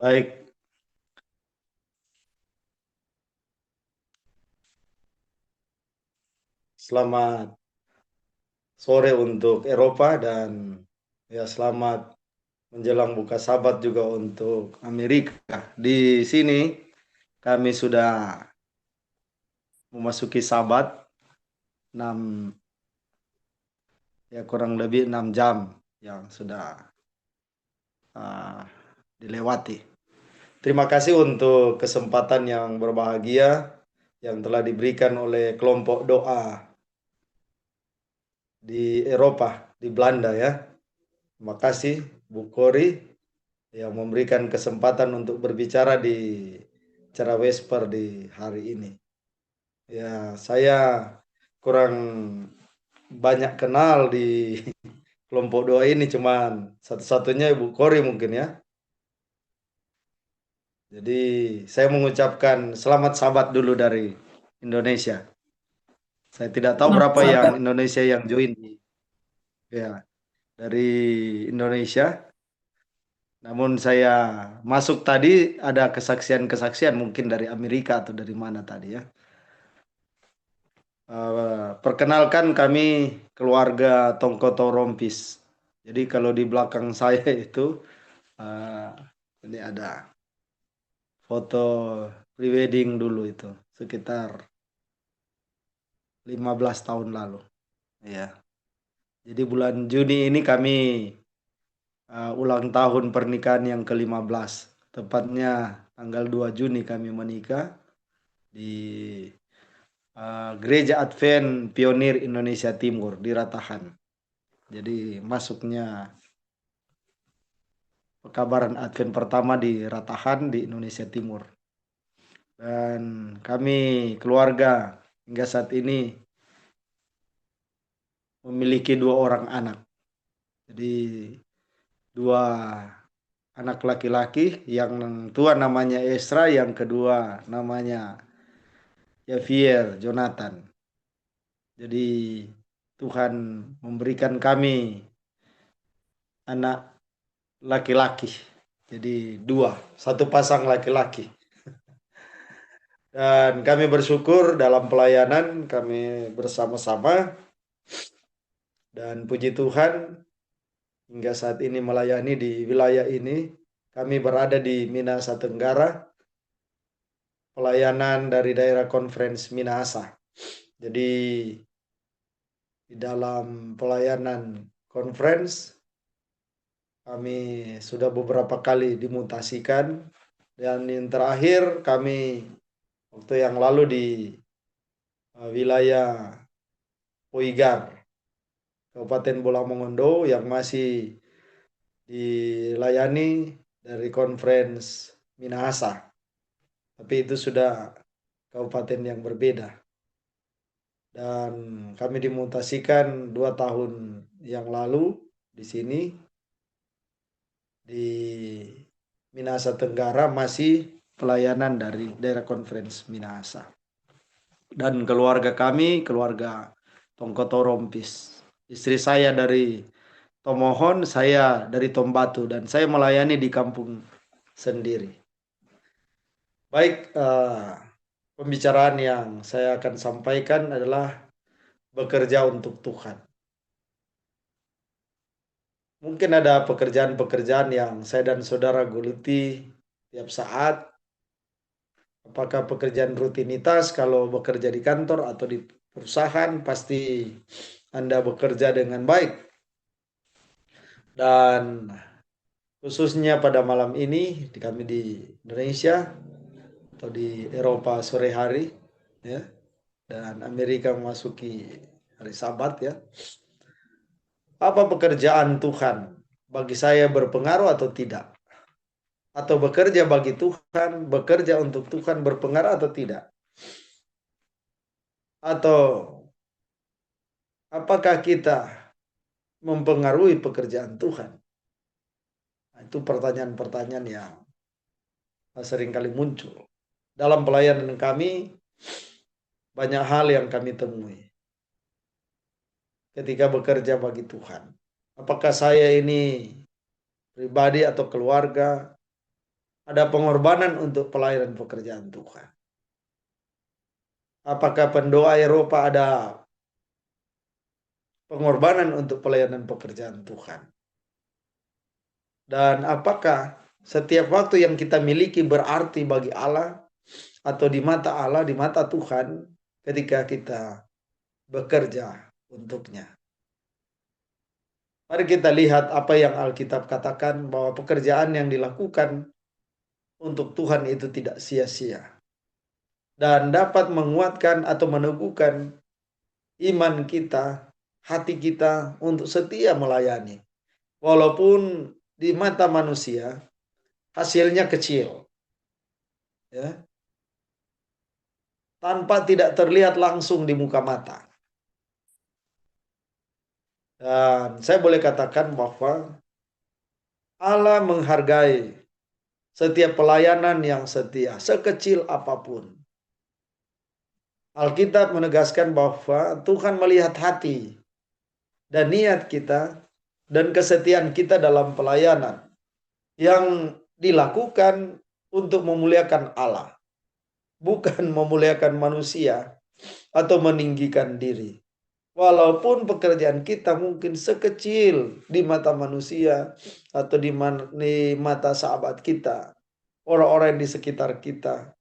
Baik, selamat sore untuk Eropa dan ya selamat menjelang buka Sabat juga untuk Amerika. Di sini kami sudah memasuki Sabat 6 ya kurang lebih 6 jam yang sudah ah, dilewati. Terima kasih untuk kesempatan yang berbahagia yang telah diberikan oleh kelompok doa di Eropa, di Belanda ya. Terima kasih Bu Kori yang memberikan kesempatan untuk berbicara di acara Wesper di hari ini. Ya, saya kurang banyak kenal di kelompok doa ini, cuman satu-satunya Ibu Kori mungkin ya. Jadi saya mengucapkan selamat Sabat dulu dari Indonesia. Saya tidak tahu Selamat berapa yang Sabat. Indonesia yang join ya dari Indonesia. Namun saya masuk tadi ada kesaksian-kesaksian mungkin dari Amerika atau dari mana tadi ya. Perkenalkan kami keluarga Tongkoto Rompis. Jadi kalau di belakang saya itu eh, ini ada foto prewedding dulu itu sekitar 15 tahun lalu. Ya. Jadi bulan Juni ini kami ulang tahun pernikahan yang ke-15. Tepatnya tanggal 2 Juni kami menikah di Gereja Advent Pionir Indonesia Timur di Ratahan. Jadi masuknya pekabaran Advent pertama di Ratahan di Indonesia Timur. Dan kami keluarga hingga saat ini memiliki dua orang anak. Jadi dua anak laki-laki, yang tua namanya Esra, yang kedua namanya Yavier Jonathan. Jadi Tuhan memberikan kami anak laki-laki. Jadi dua, satu pasang laki-laki. Dan kami bersyukur dalam pelayanan kami bersama-sama dan puji Tuhan hingga saat ini melayani di wilayah ini. Kami berada di Minahasa Tenggara, pelayanan dari daerah Conference Minahasa. Jadi di dalam pelayanan conference kami sudah beberapa kali dimutasikan dan yang terakhir kami waktu yang lalu di wilayah Poigar, Kabupaten Bolang Mongondo yang masih dilayani dari conference Minahasa. Tapi itu sudah kabupaten yang berbeda. Dan kami dimutasikan 2 tahun yang lalu di sini di Minahasa Tenggara masih pelayanan dari daerah conference Minahasa. Dan keluarga kami, keluarga Tongkoto Rompis. Istri saya dari Tomohon, saya dari Tombatu, dan saya melayani di kampung sendiri. Baik, pembicaraan yang saya akan sampaikan adalah bekerja untuk Tuhan. Mungkin ada pekerjaan-pekerjaan yang saya dan saudara geluti tiap saat. Apakah pekerjaan rutinitas kalau bekerja di kantor atau di perusahaan, pasti Anda bekerja dengan baik. Dan khususnya pada malam ini kami di Indonesia atau di Eropa sore hari ya, dan Amerika memasuki hari Sabat ya. Apa pekerjaan Tuhan bagi saya berpengaruh atau tidak? Atau bekerja bagi Tuhan, bekerja untuk Tuhan berpengaruh atau tidak? Atau apakah kita mempengaruhi pekerjaan Tuhan? Nah, itu pertanyaan-pertanyaan yang sering kali muncul. Dalam pelayanan kami, banyak hal yang kami temui ketika bekerja bagi Tuhan. Apakah saya ini pribadi atau keluarga ada pengorbanan untuk pelayanan pekerjaan Tuhan. Apakah pendoa Eropa ada pengorbanan untuk pelayanan pekerjaan Tuhan? Dan apakah setiap waktu yang kita miliki berarti bagi Allah atau di mata Allah, di mata Tuhan ketika kita bekerja untuknya? Mari kita lihat apa yang Alkitab katakan, bahwa pekerjaan yang dilakukan untuk Tuhan itu tidak sia-sia dan dapat menguatkan atau meneguhkan iman kita, hati kita untuk setia melayani. Walaupun di mata manusia hasilnya kecil, ya, tanpa tidak terlihat langsung di muka mata. Dan saya boleh katakan bahwa Allah menghargai setiap pelayanan yang setia, sekecil apapun. Alkitab menegaskan bahwa Tuhan melihat hati dan niat kita dan kesetiaan kita dalam pelayanan yang dilakukan untuk memuliakan Allah, bukan memuliakan manusia atau meninggikan diri. Walaupun pekerjaan kita mungkin sekecil di mata manusia atau di mata sahabat kita, orang-orang di sekitar kita,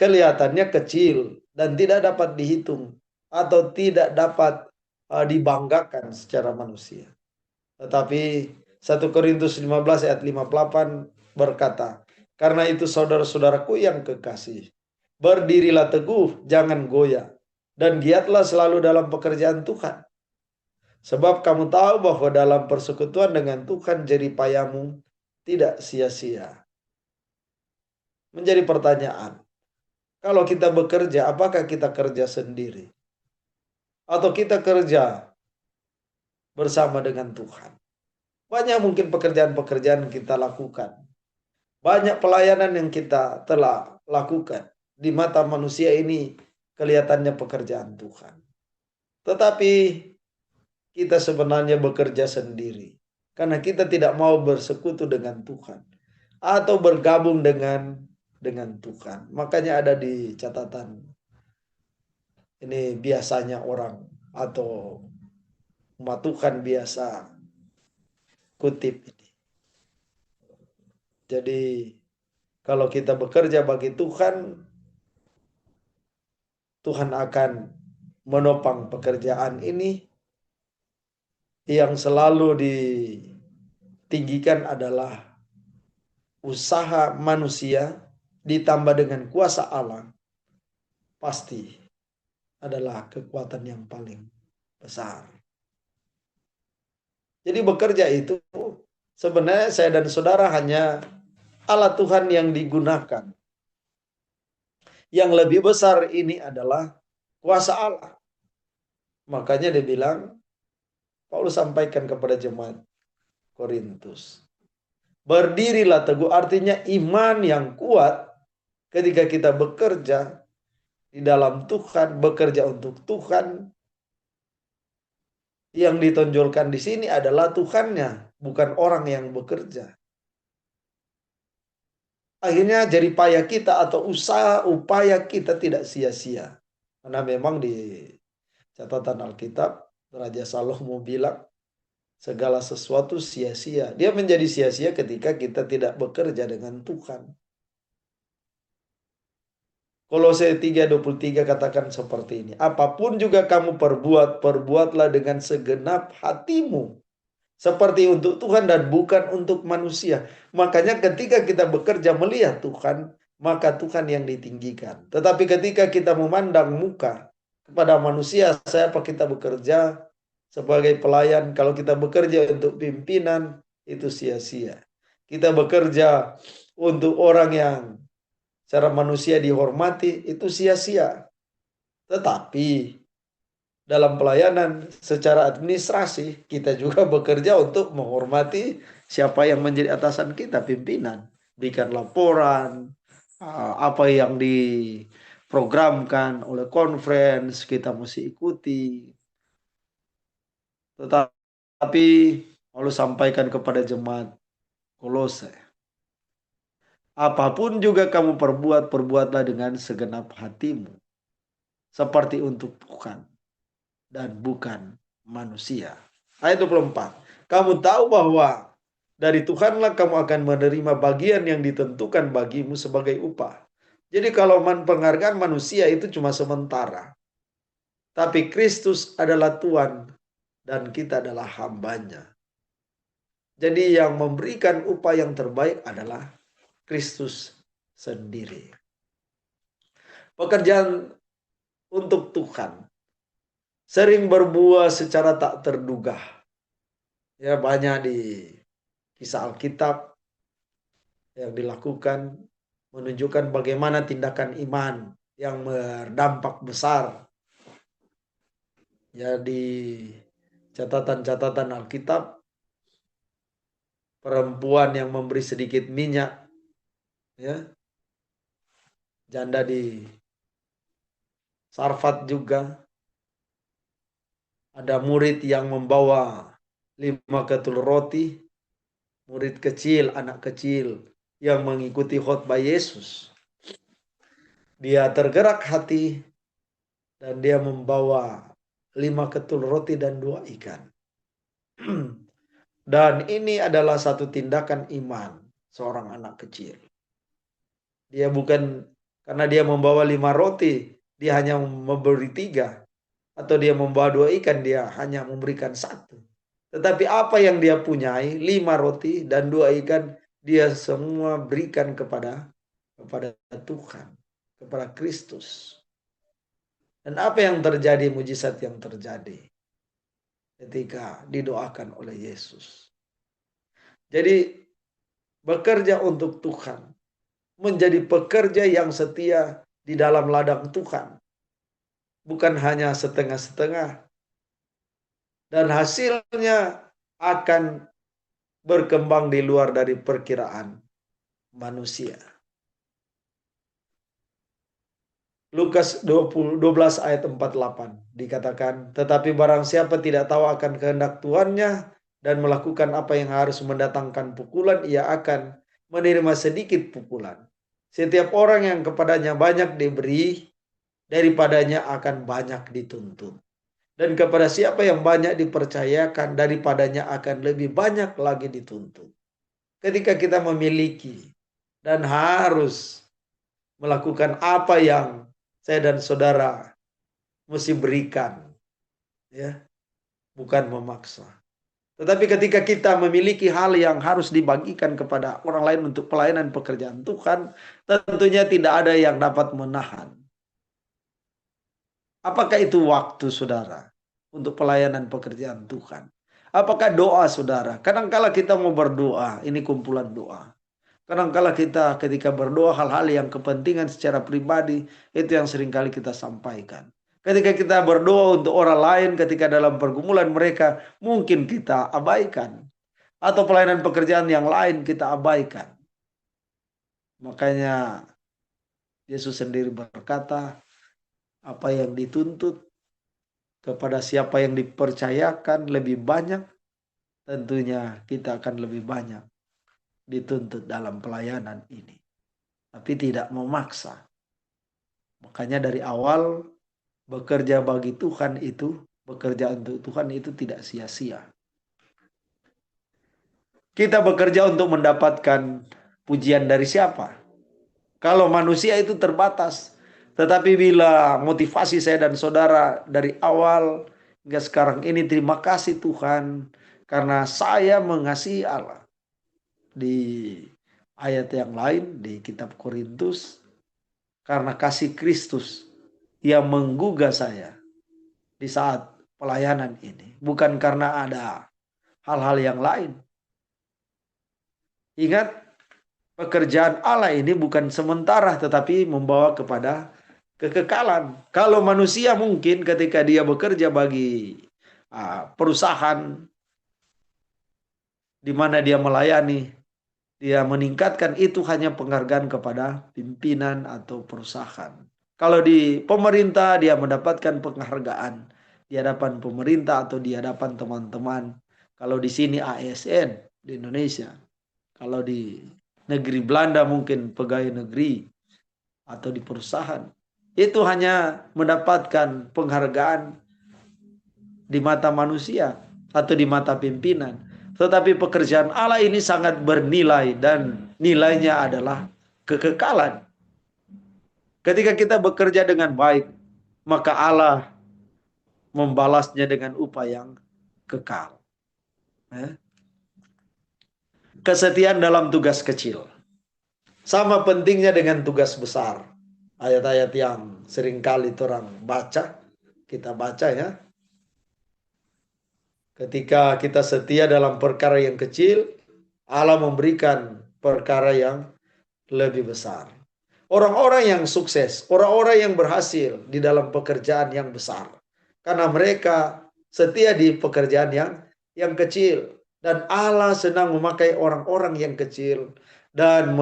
kelihatannya kecil dan tidak dapat dihitung atau tidak dapat dibanggakan secara manusia. Tetapi 1 Korintus 15 ayat 58 berkata, "Karena itu saudara-saudaraku yang kekasih, berdirilah teguh, jangan goyah, dan giatlah selalu dalam pekerjaan Tuhan. Sebab kamu tahu bahwa dalam persekutuan dengan Tuhan jerih payahmu tidak sia-sia." Menjadi pertanyaan, kalau kita bekerja, apakah kita kerja sendiri? Atau kita kerja bersama dengan Tuhan? Banyak mungkin pekerjaan-pekerjaan yang kita lakukan. Banyak pelayanan yang kita telah lakukan. Di mata manusia ini kelihatannya pekerjaan Tuhan. Tetapi kita sebenarnya bekerja sendiri. Karena kita tidak mau bersekutu dengan Tuhan. Atau bergabung dengan Tuhan. Makanya ada di catatan. Ini biasanya orang atau umat Tuhan biasa kutip ini. Jadi kalau kita bekerja bagi Tuhan, Tuhan akan menopang pekerjaan ini. Yang selalu ditinggikan adalah usaha manusia ditambah dengan kuasa Allah. Pasti adalah kekuatan yang paling besar. Jadi bekerja itu sebenarnya saya dan saudara hanya alat Tuhan yang digunakan. Yang lebih besar ini adalah kuasa Allah. Makanya dia bilang, Paulus sampaikan kepada jemaat Korintus, berdirilah teguh, artinya iman yang kuat ketika kita bekerja di dalam Tuhan, bekerja untuk Tuhan. Yang ditonjolkan di sini adalah Tuhannya, bukan orang yang bekerja. Akhirnya jerih payah kita atau usaha upaya kita tidak sia-sia. Karena memang di catatan Alkitab, Raja Salomo bilang segala sesuatu sia-sia. Dia menjadi sia-sia ketika kita tidak bekerja dengan Tuhan. Kolose 3:23 katakan seperti ini. Apapun juga kamu perbuat, perbuatlah dengan segenap hatimu. Seperti untuk Tuhan dan bukan untuk manusia. Makanya ketika kita bekerja melihat Tuhan, maka Tuhan yang ditinggikan. Tetapi ketika kita memandang muka kepada manusia, siapa kita bekerja sebagai pelayan, kalau kita bekerja untuk pimpinan, itu sia-sia. Kita bekerja untuk orang yang secara manusia dihormati, itu sia-sia. Tetapi dalam pelayanan secara administrasi, kita juga bekerja untuk menghormati siapa yang menjadi atasan kita, pimpinan. Berikan laporan, apa yang diprogramkan oleh conference, kita mesti ikuti. Tetapi lalu sampaikan kepada jemaat Kolose, Apapun juga kamu perbuat, perbuatlah dengan segenap hatimu, seperti untuk Tuhan dan bukan manusia. Ayat 24. Kamu tahu bahwa dari Tuhanlah kamu akan menerima bagian yang ditentukan bagimu sebagai upah. Jadi kalau penghargaan manusia itu cuma sementara. Tapi Kristus adalah Tuhan dan kita adalah hambanya. Jadi yang memberikan upah yang terbaik adalah Kristus sendiri. Pekerjaan untuk Tuhan sering berbuah secara tak terduga. Ya, banyak di kisah Alkitab yang dilakukan menunjukkan bagaimana tindakan iman yang berdampak besar. Ya, di catatan-catatan Alkitab, perempuan yang memberi sedikit minyak, ya, janda di Sarfat juga, ada murid yang membawa 5 ketul roti, murid kecil, anak kecil yang mengikuti khotbah Yesus. Dia tergerak hati dan dia membawa 5 ketul roti dan 2 ikan. Dan ini adalah satu tindakan iman seorang anak kecil. Dia bukan karena dia membawa 5 roti, dia hanya memberi 3. Atau dia membawa 2 ikan, dia hanya memberikan 1. Tetapi apa yang dia punyai, 5 roti dan 2 ikan, dia semua berikan kepada Tuhan, kepada Kristus. Dan apa yang terjadi, mujizat yang terjadi ketika didoakan oleh Yesus. Jadi bekerja untuk Tuhan, menjadi pekerja yang setia di dalam ladang Tuhan. Bukan hanya setengah-setengah. Dan hasilnya akan berkembang di luar dari perkiraan manusia. Lukas 12 ayat 48 dikatakan, tetapi barang siapa tidak tahu akan kehendak Tuannya dan melakukan apa yang harus mendatangkan pukulan, ia akan menerima sedikit pukulan. Setiap orang yang kepadanya banyak diberi, daripadanya akan banyak dituntut. Dan kepada siapa yang banyak dipercayakan, daripadanya akan lebih banyak lagi dituntut. Ketika kita memiliki dan harus melakukan apa yang saya dan saudara mesti berikan, ya, bukan memaksa. Tetapi ketika kita memiliki hal yang harus dibagikan kepada orang lain untuk pelayanan pekerjaan Tuhan, tentunya tidak ada yang dapat menahan. Apakah itu waktu saudara untuk pelayanan pekerjaan Tuhan? Apakah doa saudara? Kadangkala kita mau berdoa, ini kumpulan doa. Kadangkala kita ketika berdoa hal-hal yang kepentingan secara pribadi, itu yang seringkali kita sampaikan. Ketika kita berdoa untuk orang lain, ketika dalam pergumulan mereka, mungkin kita abaikan. Atau pelayanan pekerjaan yang lain kita abaikan. Makanya Yesus sendiri berkata, apa yang dituntut kepada siapa yang dipercayakan lebih banyak, tentunya kita akan lebih banyak dituntut dalam pelayanan ini. Tapi tidak memaksa. Makanya dari awal bekerja bagi Tuhan itu, bekerja untuk Tuhan itu tidak sia-sia. Kita bekerja untuk mendapatkan pujian dari siapa? Kalau manusia itu terbatas. Tetapi bila motivasi saya dan saudara dari awal hingga sekarang ini, terima kasih Tuhan karena saya mengasihi Allah. Di ayat yang lain di kitab Korintus, karena kasih Kristus yang menggugah saya di saat pelayanan ini, bukan karena ada hal-hal yang lain. Ingat, pekerjaan Allah ini bukan sementara tetapi membawa kepada kekekalan. Kalau manusia mungkin ketika dia bekerja bagi perusahaan di mana dia melayani, dia meningkatkan itu hanya penghargaan kepada pimpinan atau perusahaan. Kalau di pemerintah dia mendapatkan penghargaan di hadapan pemerintah atau di hadapan teman-teman. Kalau di sini ASN di Indonesia. Kalau di negeri Belanda, mungkin pegawai negeri atau di perusahaan. Itu hanya mendapatkan penghargaan di mata manusia atau di mata pimpinan. Tetapi pekerjaan Allah ini sangat bernilai dan nilainya adalah kekekalan. Ketika kita bekerja dengan baik, maka Allah membalasnya dengan upah yang kekal. Kesetiaan dalam tugas kecil. Sama pentingnya dengan tugas besar. Ayat-ayat yang seringkali orang baca, kita baca ya. Ketika kita setia dalam perkara yang kecil, Allah memberikan perkara yang lebih besar. Orang-orang yang sukses, orang-orang yang berhasil di dalam pekerjaan yang besar. Karena mereka setia di pekerjaan yang kecil. Dan Allah senang memakai orang-orang yang kecil. Dan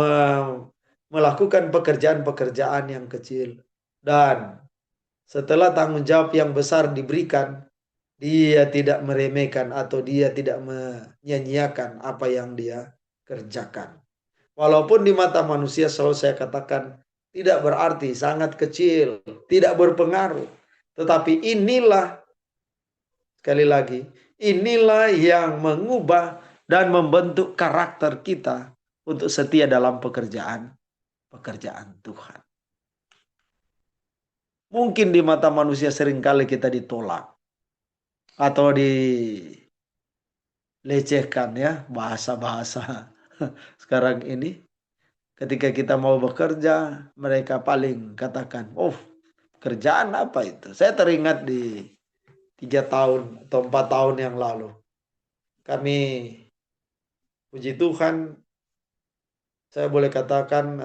melakukan pekerjaan-pekerjaan yang kecil. Dan setelah tanggung jawab yang besar diberikan, dia tidak meremehkan atau dia tidak menyia-nyiakan apa yang dia kerjakan. Walaupun di mata manusia selalu saya katakan tidak berarti, sangat kecil, tidak berpengaruh. Tetapi inilah, sekali lagi, inilah yang mengubah dan membentuk karakter kita untuk setia dalam pekerjaan Tuhan. Mungkin di mata manusia seringkali kita ditolak atau dilecehkan ya, bahasa-bahasa sekarang ini. Ketika kita mau bekerja, mereka paling katakan, oh, kerjaan apa itu? Saya teringat di 3 tahun atau 4 tahun yang lalu. Kami, puji Tuhan, saya boleh katakan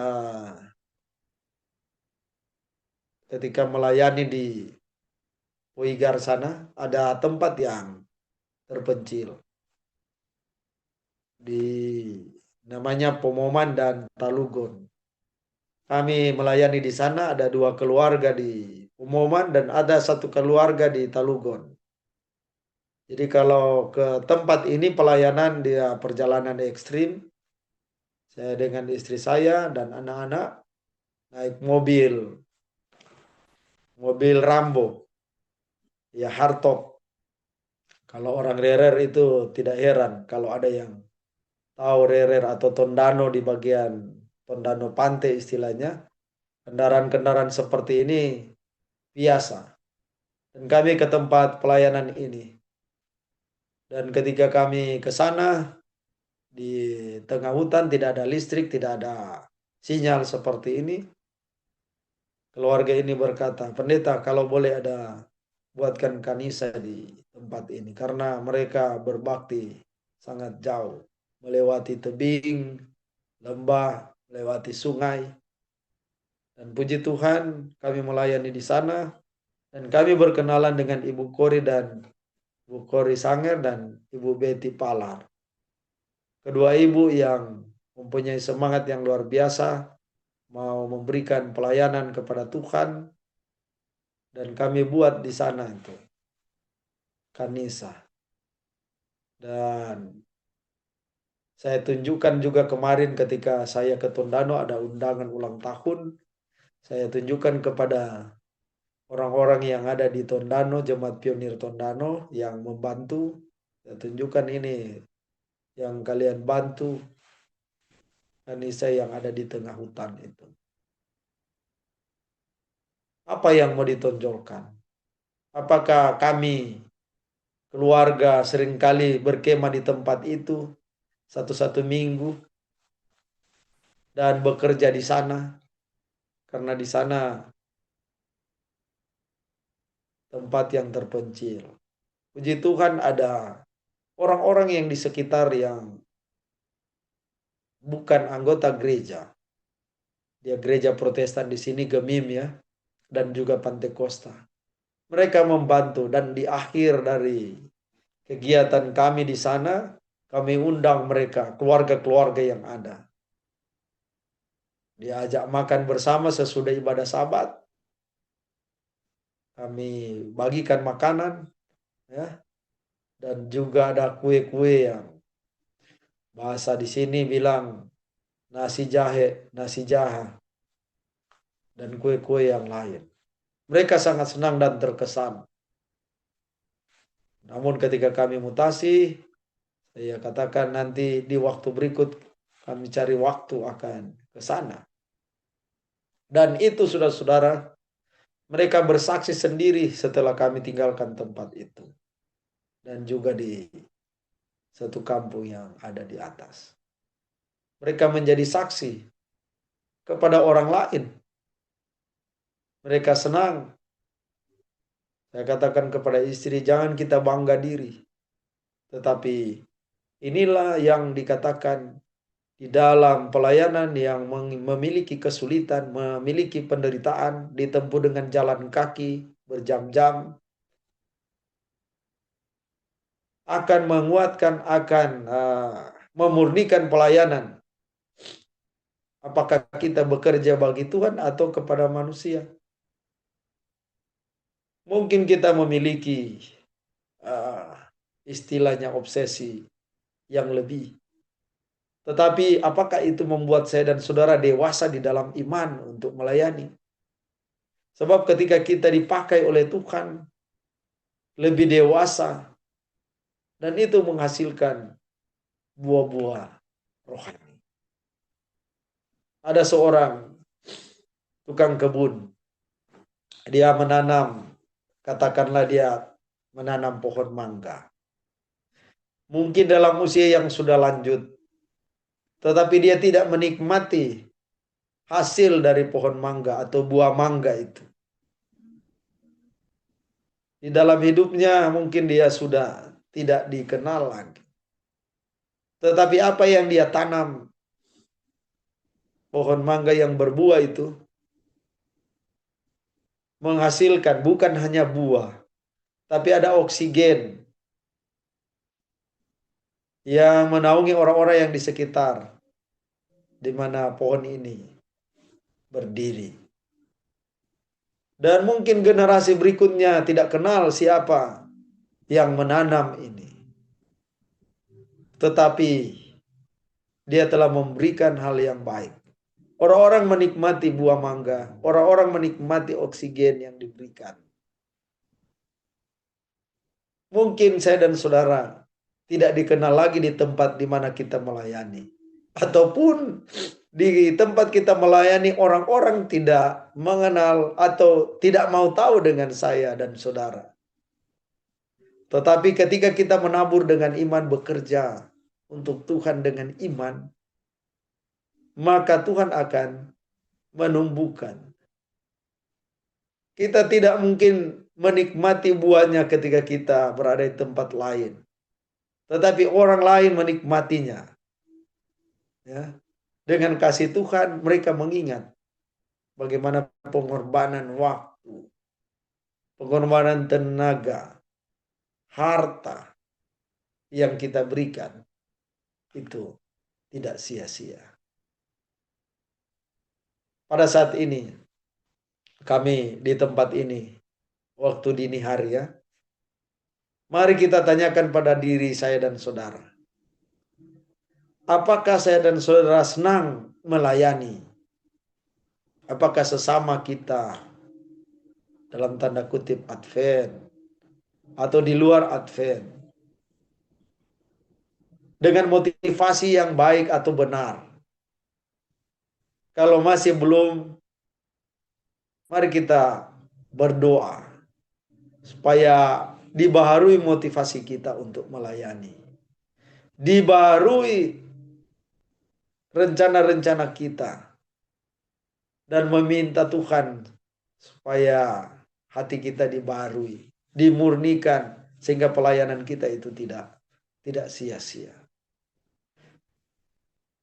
ketika melayani di Puigar sana, ada tempat yang terpencil. Di namanya Pomoman dan Talugon. Kami melayani di sana, ada 2 keluarga di Pomoman dan ada 1 keluarga di Talugon. Jadi kalau ke tempat ini pelayanan dia perjalanan ekstrim. Saya dengan istri saya dan anak-anak naik mobil Rambo. Ya hardtop. Kalau orang Rerer itu tidak heran kalau ada yang tahu Rerer atau Tondano di bagian Tondano Pantai istilahnya. Kendaraan-kendaraan seperti ini biasa. Dan kami ke tempat pelayanan ini. Dan ketika kami ke sana, di tengah hutan tidak ada listrik, tidak ada sinyal seperti ini. Keluarga ini berkata, pendeta kalau boleh ada buatkan kanisa di tempat ini. Karena mereka berbakti sangat jauh. Melewati tebing, lembah, melewati sungai. Dan puji Tuhan kami melayani di sana. Dan kami berkenalan dengan Ibu Kori dan Ibu Kori Sanger dan Ibu Betty Palar. Kedua ibu yang mempunyai semangat yang luar biasa, mau memberikan pelayanan kepada Tuhan, dan kami buat di sana itu kanisa. Dan saya tunjukkan juga kemarin ketika saya ke Tondano ada undangan ulang tahun, saya tunjukkan kepada orang-orang yang ada di Tondano, Jemaat Pionir Tondano yang membantu, saya tunjukkan ini yang kalian bantu kanisa yang ada di tengah hutan itu. Apa yang mau ditonjolkan? Apakah kami keluarga seringkali berkemah di tempat itu satu minggu dan bekerja di sana karena di sana tempat yang terpencil. Puji Tuhan ada orang-orang yang di sekitar yang bukan anggota gereja. Dia gereja Protestan di sini Gemim ya, dan juga Pantekosta. Mereka membantu dan di akhir dari kegiatan kami di sana, kami undang mereka, keluarga-keluarga yang ada. Diajak makan bersama sesudah ibadah Sabat. Kami bagikan makanan, ya, dan juga ada kue-kue yang bahasa di sini bilang nasi jahe, nasi jaha, dan kue-kue yang lain. Mereka sangat senang dan terkesan. Namun ketika kami mutasi, saya katakan nanti di waktu berikut kami cari waktu akan ke sana. Dan itu saudara-saudara, mereka bersaksi sendiri setelah kami tinggalkan tempat itu. Dan juga di satu kampung yang ada di atas. Mereka menjadi saksi kepada orang lain. Mereka senang. Saya katakan kepada istri, jangan kita bangga diri. Tetapi inilah yang dikatakan di dalam pelayanan yang memiliki kesulitan, memiliki penderitaan, ditempuh dengan jalan kaki berjam-jam, akan menguatkan, akan memurnikan pelayanan. Apakah kita bekerja bagi Tuhan atau kepada manusia? Mungkin kita memiliki istilahnya obsesi yang lebih. Tetapi apakah itu membuat saya dan saudara dewasa di dalam iman untuk melayani? Sebab ketika kita dipakai oleh Tuhan lebih dewasa, dan itu menghasilkan buah-buah rohani. Ada seorang tukang kebun. Dia menanam, katakanlah dia menanam pohon mangga. Mungkin dalam usia yang sudah lanjut, tetapi dia tidak menikmati hasil dari pohon mangga atau buah mangga itu. Di dalam hidupnya mungkin dia sudah tidak dikenal lagi. Tetapi apa yang dia tanam, pohon mangga yang berbuah itu, menghasilkan bukan hanya buah, tapi ada oksigen yang menaungi orang-orang yang di sekitar di mana pohon ini berdiri. Dan mungkin generasi berikutnya tidak kenal siapa yang menanam ini. Tetapi dia telah memberikan hal yang baik. Orang-orang menikmati buah mangga, orang-orang menikmati oksigen yang diberikan. Mungkin saya dan saudara tidak dikenal lagi di tempat di mana kita melayani. Ataupun di tempat kita melayani orang-orang tidak mengenal atau tidak mau tahu dengan saya dan saudara. Tetapi ketika kita menabur dengan iman, bekerja untuk Tuhan dengan iman, maka Tuhan akan menumbuhkan. Kita tidak mungkin menikmati buahnya ketika kita berada di tempat lain. Tetapi orang lain menikmatinya. Ya. Dengan kasih Tuhan mereka mengingat bagaimana pengorbanan waktu, pengorbanan tenaga, harta yang kita berikan itu tidak sia-sia. Pada saat ini kami di tempat ini waktu dini hari ya. Mari kita tanyakan pada diri saya dan saudara. Apakah saya dan saudara senang melayani? Apakah sesama kita dalam tanda kutip Advent atau di luar Advent dengan motivasi yang baik atau benar? Kalau masih belum, mari kita berdoa supaya dibaharui motivasi kita untuk melayani. Dibaharui rencana-rencana kita. Dan meminta Tuhan supaya hati kita dibaharui, dimurnikan, sehingga pelayanan kita itu tidak sia-sia.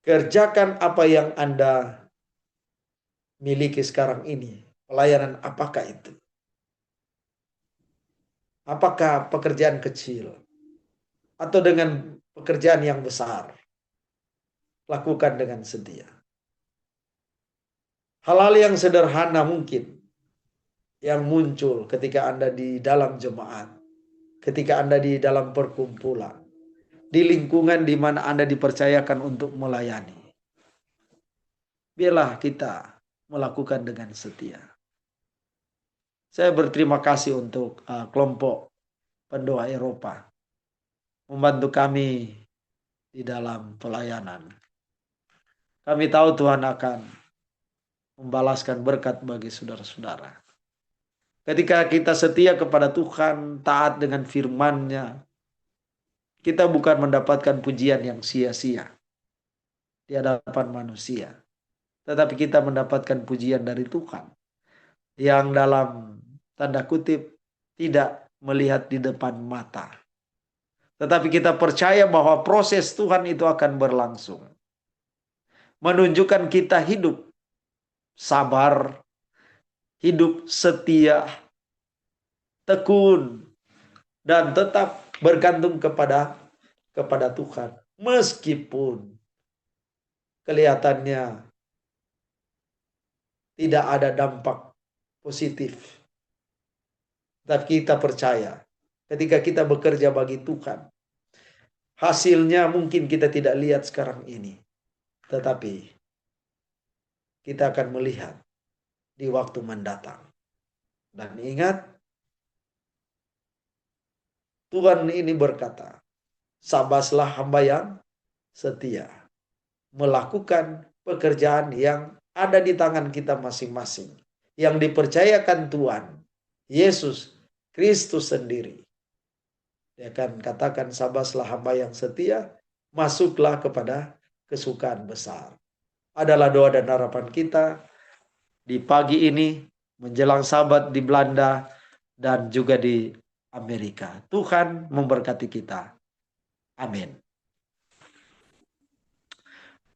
Kerjakan apa yang Anda miliki sekarang ini. Pelayanan apakah itu? Apakah pekerjaan kecil? Atau dengan pekerjaan yang besar? Lakukan dengan setia. Hal-hal yang sederhana mungkin yang muncul ketika Anda di dalam jemaat, ketika Anda di dalam perkumpulan, di lingkungan di mana Anda dipercayakan untuk melayani. biarlah kita melakukan dengan setia. Saya berterima kasih untuk kelompok pendoa Eropa membantu kami di dalam pelayanan. Kami tahu Tuhan akan membalaskan berkat bagi saudara-saudara. Ketika kita setia kepada Tuhan, taat dengan firman-Nya, kita bukan mendapatkan pujian yang sia-sia di hadapan manusia, tetapi kita mendapatkan pujian dari Tuhan yang dalam tanda kutip tidak melihat di depan mata. Tetapi kita percaya bahwa proses Tuhan itu akan berlangsung. Menunjukkan kita hidup sabar, hidup setia, tekun, dan tetap bergantung kepada Tuhan. Meskipun kelihatannya tidak ada dampak positif. Tapi kita percaya ketika kita bekerja bagi Tuhan, hasilnya mungkin kita tidak lihat sekarang ini. Tetapi kita akan melihat di waktu mendatang. Dan ingat, Tuhan ini berkata, sabaslah hamba yang setia, melakukan pekerjaan yang ada di tangan kita masing-masing, yang dipercayakan Tuhan Yesus Kristus sendiri. Dia akan katakan, sabaslah hamba yang setia, masuklah kepada kesukaan besar. Adalah doa dan harapan kita di pagi ini menjelang Sabat di Belanda dan juga di Amerika. Tuhan memberkati kita. Amin.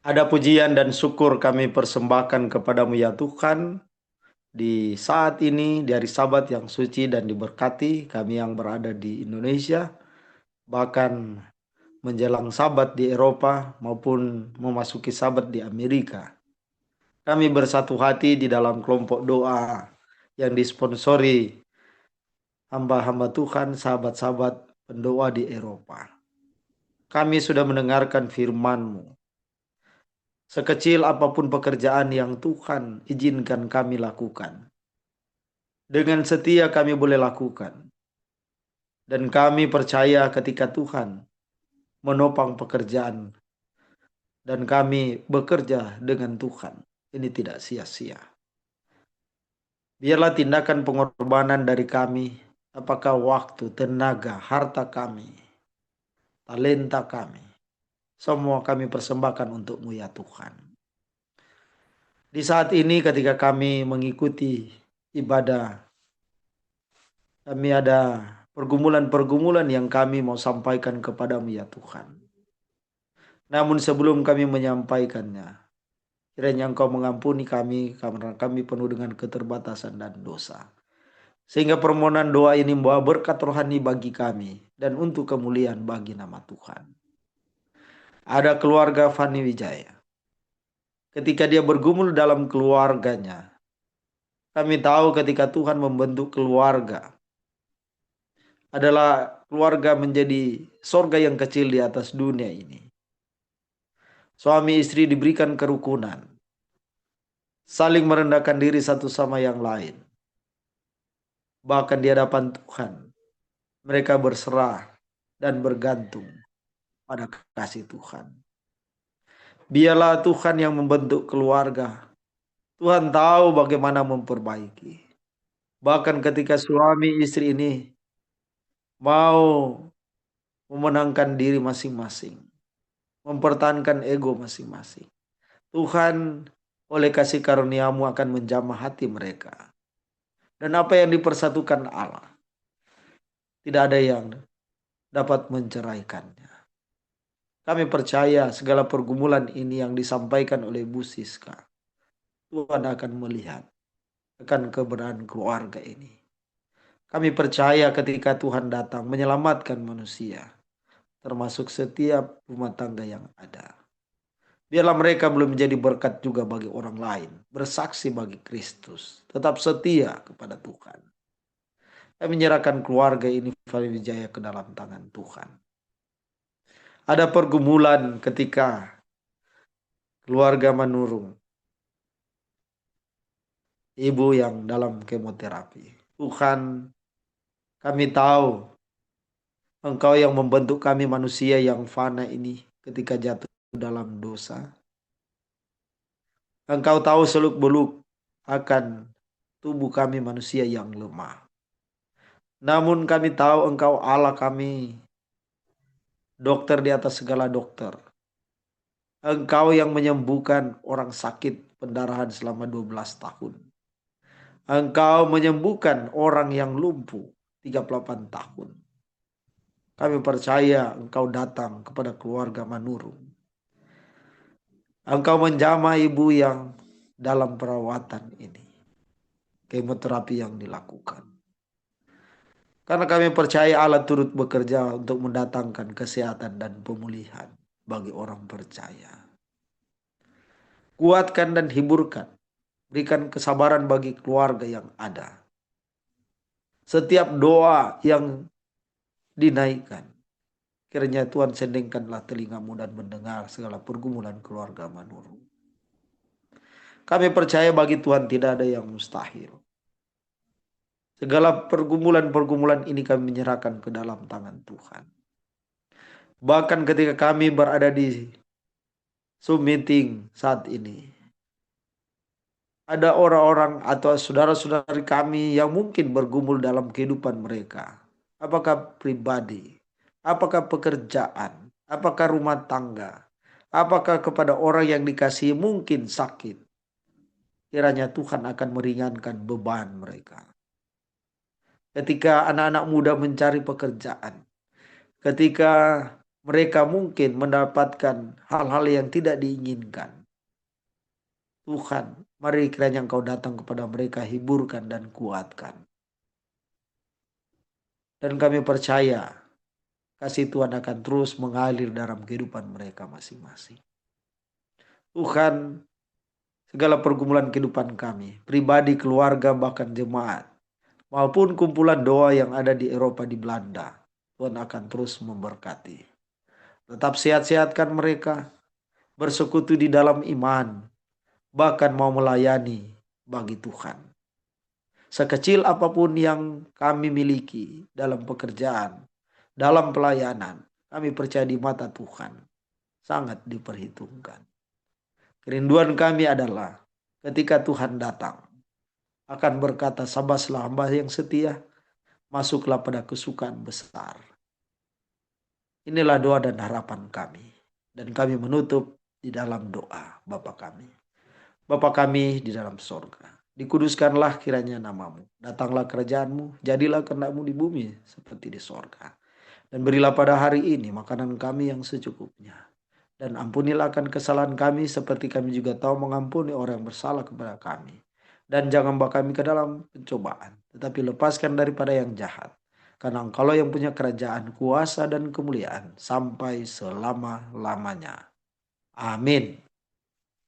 Ada pujian dan syukur kami persembahkan kepadamu ya Tuhan. Di saat ini, di hari Sabat yang suci dan diberkati, kami yang berada di Indonesia, bahkan menjelang Sabat di Eropa maupun memasuki Sabat di Amerika. Kami bersatu hati di dalam kelompok doa yang disponsori hamba-hamba Tuhan, sahabat-sahabat pendoa di Eropa. Kami sudah mendengarkan firman-Mu. Sekecil apapun pekerjaan yang Tuhan izinkan kami lakukan, dengan setia kami boleh lakukan. Dan kami percaya ketika Tuhan menopang pekerjaan dan kami bekerja dengan Tuhan, ini tidak sia-sia. Biarlah tindakan pengorbanan dari kami, apakah waktu, tenaga, harta kami, talenta kami, semua kami persembahkan untuk-Mu ya Tuhan. Di saat ini ketika kami mengikuti ibadah, kami ada pergumulan-pergumulan yang kami mau sampaikan kepadamu ya Tuhan. Namun sebelum kami menyampaikannya, kiranya Engkau mengampuni kami karena kami penuh dengan keterbatasan dan dosa. Sehingga permohonan doa ini membawa berkat rohani bagi kami dan untuk kemuliaan bagi nama Tuhan. Ada keluarga Fani Wijaya. Ketika dia bergumul dalam keluarganya, kami tahu ketika Tuhan membentuk keluarga adalah keluarga menjadi sorga yang kecil di atas dunia ini. Suami istri diberikan kerukunan, saling merendahkan diri satu sama yang lain. Bahkan di hadapan Tuhan, mereka berserah dan bergantung pada kasih Tuhan. Biarlah Tuhan yang membentuk keluarga. Tuhan tahu bagaimana memperbaiki. Bahkan ketika suami istri ini mau memenangkan diri masing-masing, mempertahankan ego masing-masing, Tuhan oleh kasih karunia-Mu akan menjamah hati mereka. Dan apa yang dipersatukan Allah, tidak ada yang dapat menceraikannya. Kami percaya segala pergumulan ini yang disampaikan oleh Bu Siska, Tuhan akan melihat akan keberadaan keluarga ini. Kami percaya ketika Tuhan datang menyelamatkan manusia, termasuk setiap rumah tangga yang ada. Biarlah mereka belum menjadi berkat juga bagi orang lain, bersaksi bagi Kristus, tetap setia kepada Tuhan. Kami menyerahkan keluarga ini Fani Wijaya ke dalam tangan Tuhan. Ada pergumulan ketika keluarga menurun. ibu yang dalam kemoterapi. Tuhan, kami tahu Engkau yang membentuk kami manusia yang fana ini ketika jatuh dalam dosa. Engkau tahu seluk-beluk akan tubuh kami manusia yang lemah. Namun kami tahu Engkau Allah kami, dokter di atas segala dokter. Engkau yang menyembuhkan orang sakit pendarahan selama 12 tahun. Engkau menyembuhkan orang yang lumpuh 38 tahun. Kami percaya Engkau datang kepada keluarga Manurung. Engkau menjamah ibu yang dalam perawatan ini. Kemoterapi yang dilakukan. Karena kami percaya Allah turut bekerja untuk mendatangkan kesehatan dan pemulihan bagi orang percaya. Kuatkan dan hiburkan. Berikan kesabaran bagi keluarga yang ada. Setiap doa yang dinaikkan, kiranya Tuhan sendingkanlah telingamu dan mendengar segala pergumulan keluarga Manurung. Kami percaya bagi Tuhan tidak ada yang mustahil. Segala pergumulan-pergumulan ini kami menyerahkan ke dalam tangan Tuhan. Bahkan ketika kami berada di Zoom meeting saat ini, ada orang-orang atau saudara-saudari kami yang mungkin bergumul dalam kehidupan mereka. Apakah pribadi, apakah pekerjaan, apakah rumah tangga, apakah kepada orang yang dikasihi mungkin sakit. Kiranya Tuhan akan meringankan beban mereka. Ketika anak-anak muda mencari pekerjaan, ketika mereka mungkin mendapatkan hal-hal yang tidak diinginkan, Tuhan, mari kiranya Engkau datang kepada mereka, hiburkan dan kuatkan. Dan kami percaya kasih Tuhan akan terus mengalir dalam kehidupan mereka masing-masing. Tuhan, segala pergumulan kehidupan kami, pribadi, keluarga, bahkan jemaat, maupun kumpulan doa yang ada di Eropa, di Belanda, Tuhan akan terus memberkati. Tetap sehat-sehatkan mereka, bersekutu di dalam iman, bahkan mau melayani bagi Tuhan. Sekecil apapun yang kami miliki dalam pekerjaan, dalam pelayanan, kami percaya di mata Tuhan sangat diperhitungkan. Kerinduan kami adalah ketika Tuhan datang, akan berkata, "Sabaslah hamba yang setia, masuklah pada kesukaan besar." Inilah doa dan harapan kami. Dan kami menutup di dalam doa Bapa kami. Bapa kami di dalam sorga, dikuduskanlah kiranya namamu. Datanglah kerajaanmu, jadilah kehendakmu di bumi seperti di sorga. Dan berilah pada hari ini makanan kami yang secukupnya. Dan ampunilah akan kesalahan kami seperti kami juga tahu mengampuni orang yang bersalah kepada kami. Dan jangan bawa kami ke dalam pencobaan, tetapi lepaskan daripada yang jahat. Karena Engkau yang punya kerajaan, kuasa dan kemuliaan sampai selama-lamanya. Amin.